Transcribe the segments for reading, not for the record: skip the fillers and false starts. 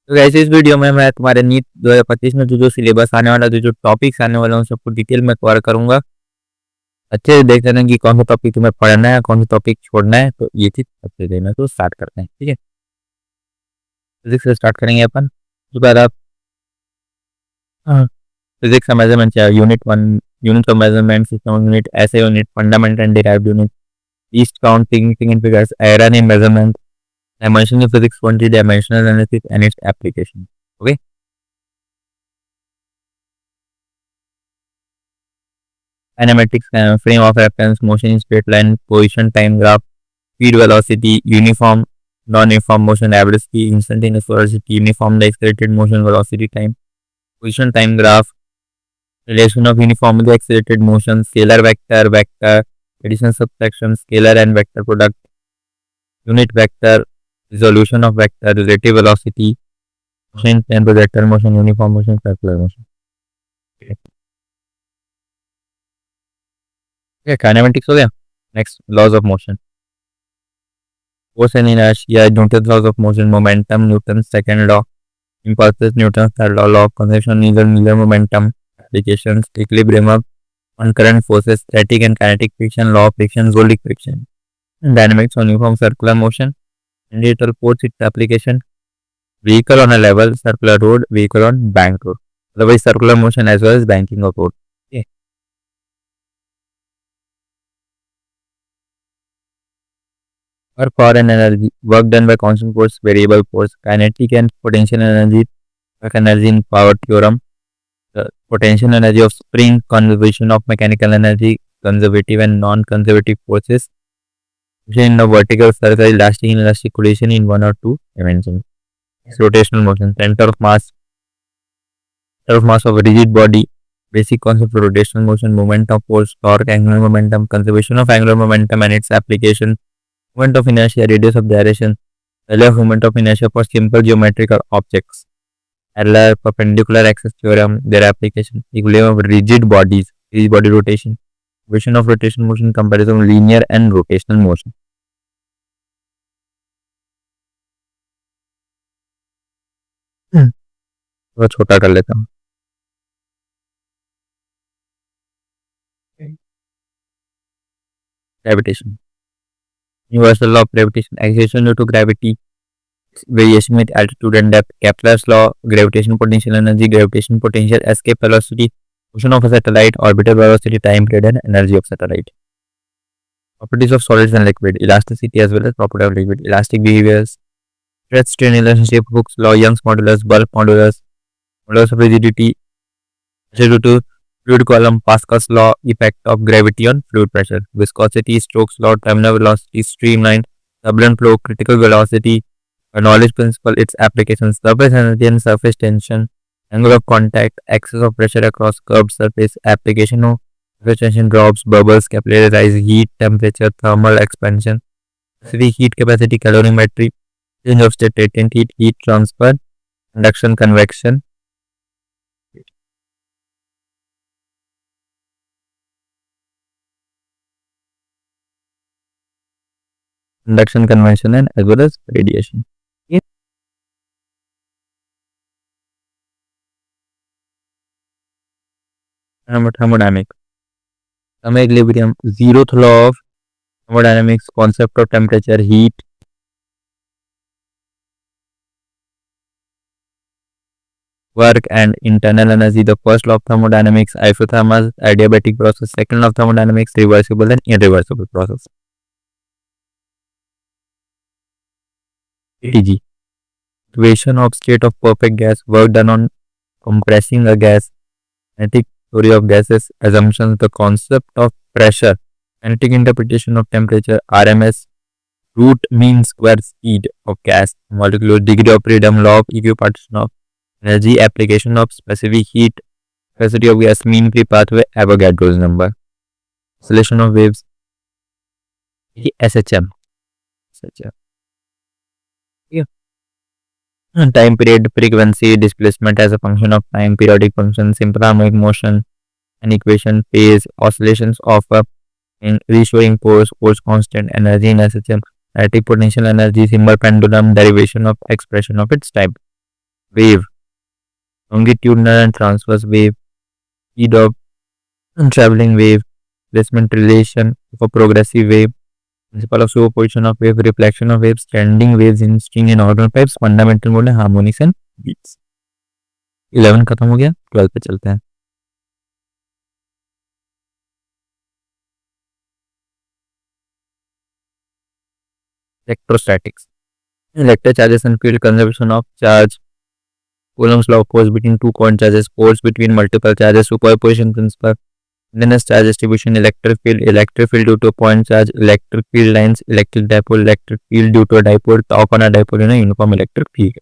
तो वैसे इस वीडियो में मैं तुम्हारे नीट 2025 में जो सिलेबस आने वाला जो टॉपिक्स आने वाले हैं उन सबको डिटेल में कवर करूंगा। अच्छे से देख लेना कि कौन सा टॉपिक तुम्हें पढ़ना है, कौन सा टॉपिक छोड़ना है, तो ये चीज अच्छे से देना। तो स्टार्ट करते हैं, ठीक है। फिजिक्स से स्टार्ट करेंगे अपन। उसके बाद आप फिजिक्स का मेजरमेंट है, unit 1, unit of measurement, system unit, ऐसे unit, fundamental and derived unit, least count, significant figures, error in measurement, dimension of physics 20 dimensional analysis and its application. Okay. Kinematics, frame of reference, motion in straight line, position, time graph, speed, velocity, uniform, non-uniform motion, average speed, instantaneous velocity, uniform, accelerated motion, velocity, time, position, time graph, relation of uniformly accelerated motion, scalar vector, vector, addition, subtraction, scalar and vector product, unit vector, resolution of vector, relative velocity, motion, and projector motion, uniform motion, circular motion. Kinematics हो गया। Next, laws of motion, force and inertia, Newton laws of motion, momentum, Newton second law, impulses, Newton third law, law of conservation, linear momentum, applications, equilibrium of concurrent forces, static and kinetic friction, law of friction, जोलिक friction, dynamics on uniform circular motion, indicator force, its application, vehicle on a level circular road, vehicle on bank road, otherwise circular motion as well as banking of road. Okay. Work, power and energy, work done by constant force, variable force, kinetic and potential energy, work energy in power theorem, the potential energy of spring, conservation of mechanical energy, conservative and non-conservative forces, in the vertical circle, elastic and elastic collision in one or two dimensions. Rotational motion, center of mass of a rigid body, basic concept of rotational motion, moment of force, torque, angular momentum, conservation of angular momentum and its application, moment of inertia, radius of gyration, value of moment of inertia for simple geometrical objects, Euler perpendicular axis theorem, their application, equilibrium of rigid bodies, rigid body rotation, equation of rotational motion, comparison of linear and rotational motion. थोड़ा छोटा कर लेता हूँ। Gravitation, universal law of gravitation, acceleration due to gravity, variation with altitude and depth, Kepler's law, gravitational potential energy, gravitational potential, escape velocity, motion of a satellite, orbital velocity, time period and energy of satellite. Properties of solids and liquid, elasticity as well as property of liquid, elastic behaviors, stress strain relationship, Hooke's law, Young's modulus, bulk modulus, modulus of rigidity, pressure due to fluid column, Pascal's law, effect of gravity on fluid pressure, viscosity, Stokes' law, terminal velocity, streamline, turbulent flow, critical velocity, knowledge principle, its applications, surface energy and surface tension, angle of contact, excess of pressure across curved surface, application of surface tension drops, bubbles, capillary rise, heat, temperature, thermal expansion, specific heat capacity, calorimetry, change of state, latent heat, heat transfer, conduction, convection. Conduction, convection and as well as radiation. Thermodynamics, equilibrium, zeroth law of thermodynamics, concept of temperature, heat, work and internal energy, the first law of thermodynamics, isothermal, adiabatic process, second law of thermodynamics, reversible and irreversible process. ATG, equation of state of perfect gas, work done on compressing a gas, kinetic theory of gases, assumptions, the concept of pressure, kinetic interpretation of temperature, RMS, root mean square speed of gas, molecular degree of freedom, law of equipartition of energy, application of specific heat capacity of gas, mean free pathway, Avogadro's number, oscillation of waves, SHM. Yeah. Time period, frequency, displacement as a function of time, periodic function, simple harmonic motion, an equation, phase, oscillations of restoring force, force constant, energy in SHM, static potential energy, symbol pendulum, derivation of expression of its type. wave, longitudinal and transverse wave, speed of traveling wave, displacement relation of a progressive wave, principle of superposition of wave, reflection of waves, standing waves in string and organ pipes, fundamental mode है, harmonics and beats. 11 खत्म हो गया, 12 पे चलते हैं। Electrostatics, electric charges and field conservation of charge, Coulomb's law, force between two point charges, force between multiple charges, superposition principle, Lennon's charge distribution, electric field due to a point charge, electric field lines, electric dipole, electric field due to a dipole, torque on a dipole in a uniform electric field.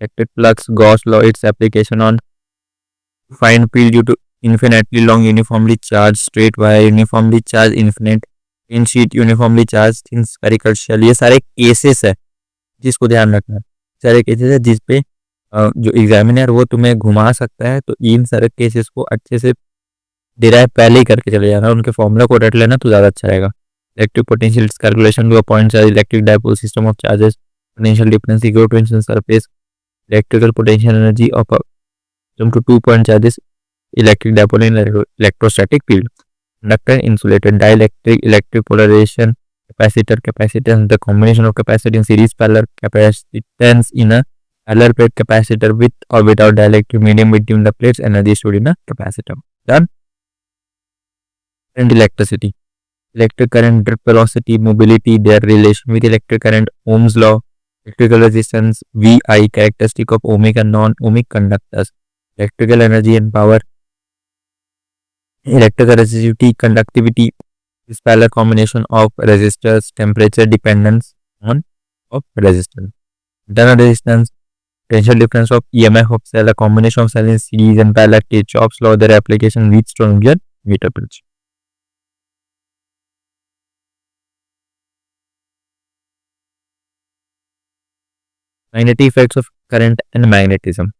Electric flux, Gauss law, its application on find field due to infinitely long uniformly charged straight wire, uniformly charged infinite in sheet, uniformly charge in spherical shell, ये सारे cases है जिसको ध्यान रखना है। सारे cases है जिस पे जो एग्जामिनर वो तुम्हें घुमा सकता है, तो इन सारे केसेस को अच्छे से डिराइव पहले ही करके चले जाना, उनके फॉर्मूला को रट लेना तो ज़्यादा अच्छा रहेगा। Electric potential calculation to a point charge, electric dipole system of charges, potential difference equal to incident surface, electrical potential energy of two 2 point charges, electric dipole in electrostatic field, conductor, insulator, dielectric, electric polarization, capacitor, capacitance, the combination of capacitance, series parallel capacitance in a parallel plate capacitor with or without dielectric medium between the plates, energy stored in a capacitor. Done. And electricity, electric current, drift velocity, mobility, their relation with electric current, Ohm's law, electrical resistance, VI, characteristic of ohmic and non-ohmic conductors, electrical energy and power, electrical resistivity, conductivity, is parallel combination of resistors, temperature dependence on of resistance, internal resistance, potential difference of EMF of cell, a combination of cell in series and parallel, Kirchhoff's law, their application leads to nuclear meter bridge. Magnetic effects of current and magnetism.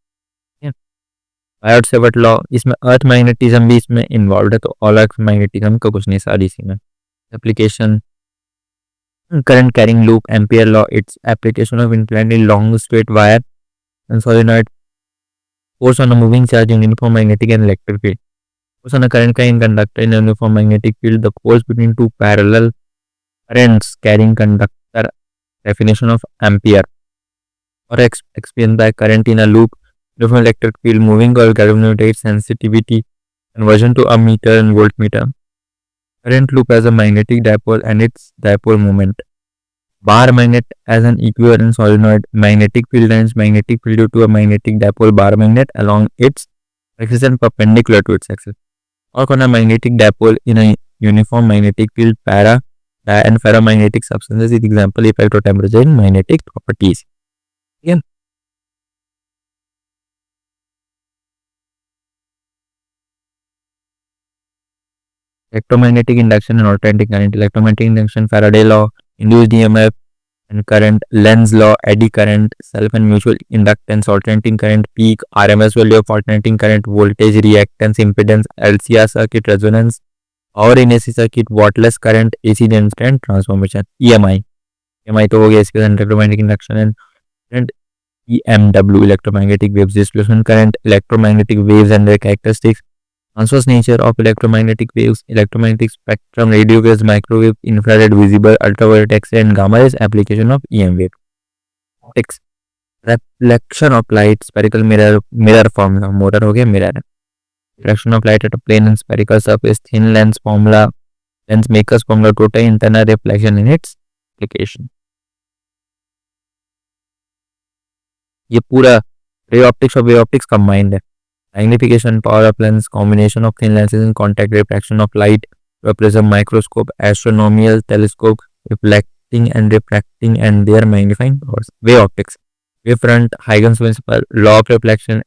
Biot-Savart law, इसमें अर्थ magnetism भी इसमें involve है, तो all अर्थ magnetism का कुछ नहीं, सारी इसी में application. Current carrying loop, Ampere law, its application of इंक्लाइनली long straight wire and solenoid, force on a moving charge in uniform magnetic and electric field, force on a current carrying conductor in uniform magnetic field, the force between two parallel currents carrying conductor, definition of ampere, और explain by current in a loop, different electric field, moving or galvanoid sensitivity, conversion to ammeter and voltmeter. Current loop as a magnetic dipole and its dipole moment. Bar magnet as an equivalent solenoid, magnetic field lines, magnetic field due to a magnetic dipole bar magnet along its axis and perpendicular to its axis. Or on a magnetic dipole in a uniform magnetic field, para and ferromagnetic substances is example, effect of temperature in magnetic properties. Again. Electromagnetic induction and alternating current, electromagnetic induction, Faraday law, induced EMF and current, Lenz law, eddy current, self and mutual inductance, alternating current, peak, RMS value of alternating current, voltage, reactance, impedance, LCR circuit, resonance, और in AC circuit, wattless current, AC instant transformation, EMI तो हो गया इसके साथ, electromagnetic induction and EMW, electromagnetic waves, displacement current, electromagnetic waves and their characteristics, transverse nature of electromagnetic waves, electromagnetic spectrum, radio waves, microwave, infrared, visible, ultraviolet, X-ray and gamma rays, application of EM wave. Optics, reflection of light, spherical mirror formula, motor हो गया mirror, reflection of light at a plane and spherical surface, thin lens formula, lens makers formula, total internal reflection in its application. ये पूरा ray optics और wave optics combined है. Magnification, power of lens, combination of thin lenses in contact, refraction of light, prism, microscope, astronomical telescope, reflecting and refracting and their magnifying powers. Wave optics, wavefront, Huygens principle, law of reflection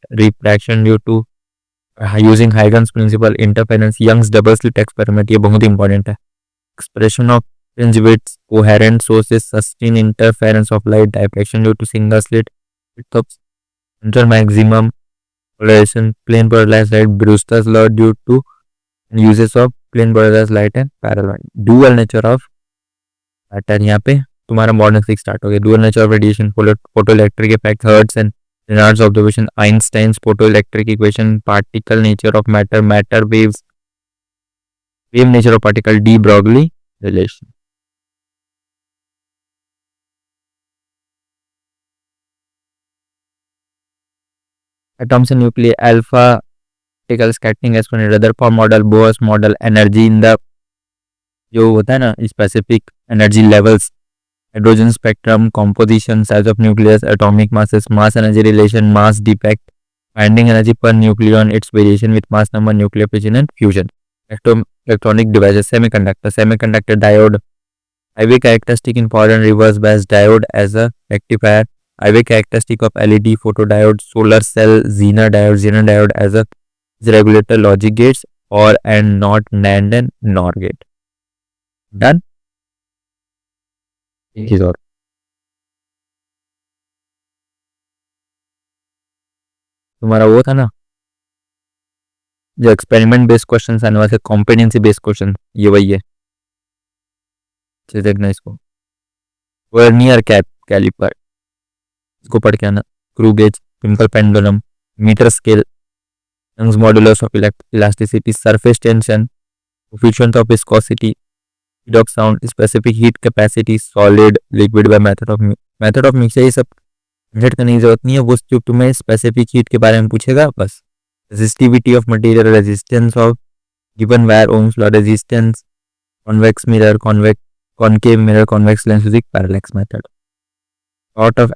due to using Huygens principle, interference, Young's double slit experiment, ये बहुत important है. Expression of fringe widths, coherent sources, sustained interference of light, diffraction due to single slit, width of central maximum, polarization, plane polarized light, Brewster's law due to uses of plane polarized light and parallel. Dual nature of pattern यहाँ पे तुम्हारा modern physics start हो गया. Dual nature of radiation, photo electric effect, hertz and Reynolds observation, Einstein's photo electric equation, particle nature of matter, matter waves, wave nature of particle, de Broglie relation. Atoms and nuclei, alpha particle scattering as per Rutherford model, Boas model, energy in the जो होता है ना specific energy levels, hydrogen spectrum, composition, size of nucleus, atomic masses, mass energy relation, mass defect, binding energy per nucleon, it's variation with mass number, nuclear fission and fusion, electronic devices, semiconductor diode, IV characteristic in forward and reverse bias diode as a rectifier, IV characteristic of LED photodiode, solar cell, Zener diode as a regulator, logic gates or and not NAND and NOR gate. Done. एक चीज और, तुम्हारा वो था ना जो experiment based question आने वाले, कॉम्पिटेंसी बेस्ड क्वेश्चन, ये वही है. चलिए देखना इसको. वर्नियर कैलिपर, इसको पढ़ के आना. Screw gauge, simple pendulum, metre scale, Young's modulus of elasticity, surface tension, coefficient of viscosity, speed of sound, specific heat capacity, solid liquid by method of mixture. ये सब झट करने की जरूरत नहीं है, वो जो तुम्हें स्पेसिफिक हीट के बारे में पूछेगा बस. Resistivity of material, resistance of given wire, Ohm's law, resistance, convex mirror, concave mirror, convex lens using parallax method, sort of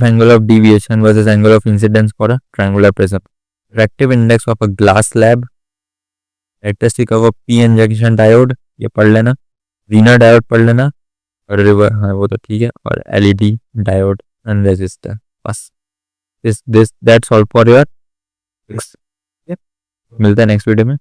angle of deviation versus angle of incidence for a triangular prism, refractive index of a glass slab, characteristic of a p-n junction diode, ये पढ़ लेना. Zener diode पढ़ लेना, और river, हाँ वो तो ठीक है, और LED diode and resistor. बस that's all for your. मिलता है नेक्स्ट वीडियो में.